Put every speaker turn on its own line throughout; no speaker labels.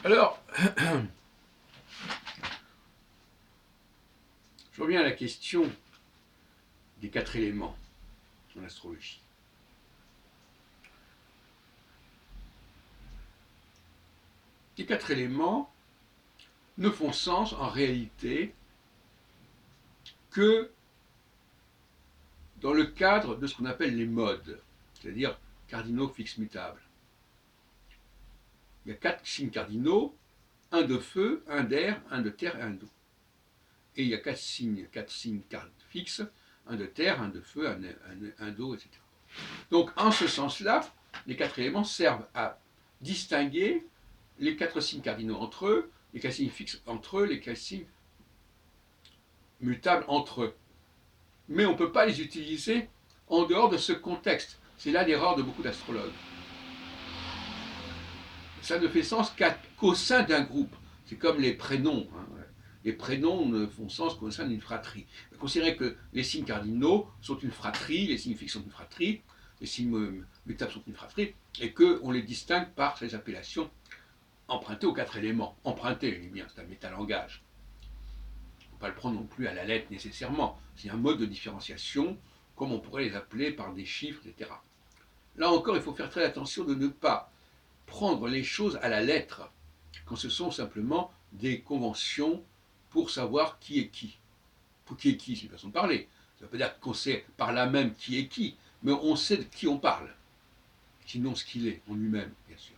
Alors, je reviens à la question des 4 éléments en astrologie. Les 4 éléments ne font sens en réalité que dans le cadre de ce qu'on appelle les modes, c'est-à-dire cardinaux fixes mutables. Il y a 4 signes cardinaux, un de feu, un d'air, un de terre et un d'eau. Et il y a 4 signes fixes, un de terre, un de feu, un d'eau, etc. Donc en ce sens-là, les 4 éléments servent à distinguer les 4 signes cardinaux entre eux, les 4 signes fixes entre eux, les 4 signes mutables entre eux. Mais on ne peut pas les utiliser en dehors de ce contexte. C'est là l'erreur de beaucoup d'astrologues. Ça ne fait sens qu'au sein d'un groupe. C'est comme les prénoms. Les prénoms ne font sens qu'au sein d'une fratrie. Considérez que les signes cardinaux sont une fratrie, les signes fixes sont une fratrie, les signes mutables sont une fratrie, et qu'on les distingue par ces appellations empruntées aux 4 éléments. Empruntées, je dis bien, c'est un métalangage. Il ne faut pas le prendre non plus à la lettre nécessairement. C'est un mode de différenciation, comme on pourrait les appeler par des chiffres, etc. Là encore, il faut faire très attention de ne pas prendre les choses à la lettre, quand ce sont simplement des conventions pour savoir qui est qui. Pour qui est qui, c'est une façon de parler. Ça ne veut pas dire qu'on sait par là même qui est qui, mais on sait de qui on parle. Sinon ce qu'il est en lui-même, bien sûr.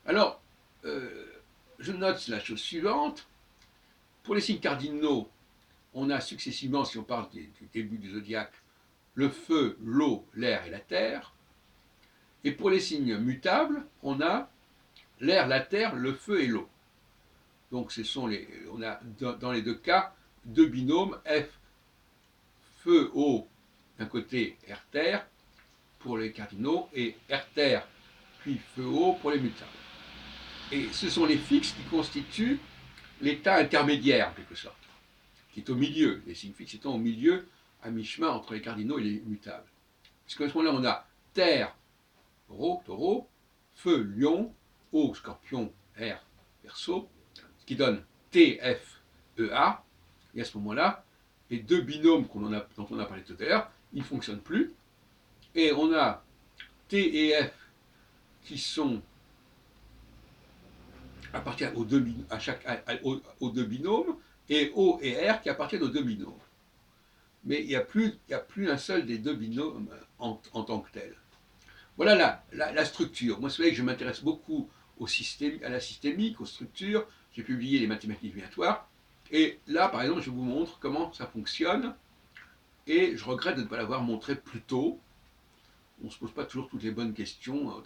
Alors, je note la chose suivante. Pour les signes cardinaux, on a successivement, si on parle du début du zodiaque, le feu, l'eau, l'air et la terre. Et pour les signes mutables, on a l'air, la terre, le feu et l'eau. Donc on a dans les 2 cas 2 binômes, F, feu, eau, d'un côté, air, terre, pour les cardinaux, et air, terre, puis feu, eau, pour les mutables. Et ce sont les fixes qui constituent l'état intermédiaire, en quelque sorte, qui est au milieu, les signes fixes étant au milieu, à mi-chemin entre les cardinaux et les mutables. Puisqu'à ce moment-là, on a terre, taureau, feu, lion, eau, scorpion, air, verseau, ce qui donne T, F, E, A. Et à ce moment-là, les 2 binômes dont on a parlé tout à l'heure, ils ne fonctionnent plus. Et on a T et F qui sont appartiennent aux 2 binômes, et O et R qui appartiennent aux 2 binômes. Mais il n'y a plus un seul des 2 binômes en tant que tel. Voilà la structure. Moi, c'est vrai que je m'intéresse beaucoup à la systémique, aux structures. J'ai publié les mathématiques combinatoires. Et là, par exemple, je vous montre comment ça fonctionne. Et je regrette de ne pas l'avoir montré plus tôt. On ne se pose pas toujours toutes les bonnes questions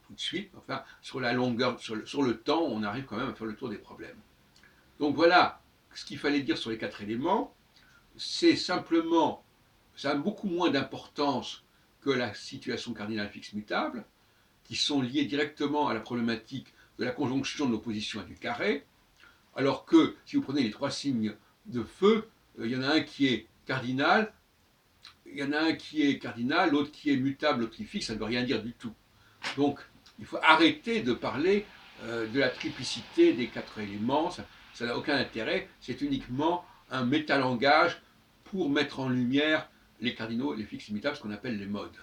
tout de suite. Enfin, sur la longueur, sur le temps, on arrive quand même à faire le tour des problèmes. Donc voilà ce qu'il fallait dire sur les 4 éléments. C'est simplement, ça a beaucoup moins d'importance que la situation cardinale fixe mutable, qui sont liées directement à la problématique de la conjonction de l'opposition et du carré, alors que si vous prenez les 3 signes de feu, il y en a un qui est cardinal, l'autre qui est mutable, l'autre qui est fixe, ça ne veut rien dire du tout. Donc il faut arrêter de parler de la triplicité des 4 éléments, ça n'a aucun intérêt, c'est uniquement un métalangage pour mettre en lumière les cardinaux, les fixes immutables, ce qu'on appelle les modes.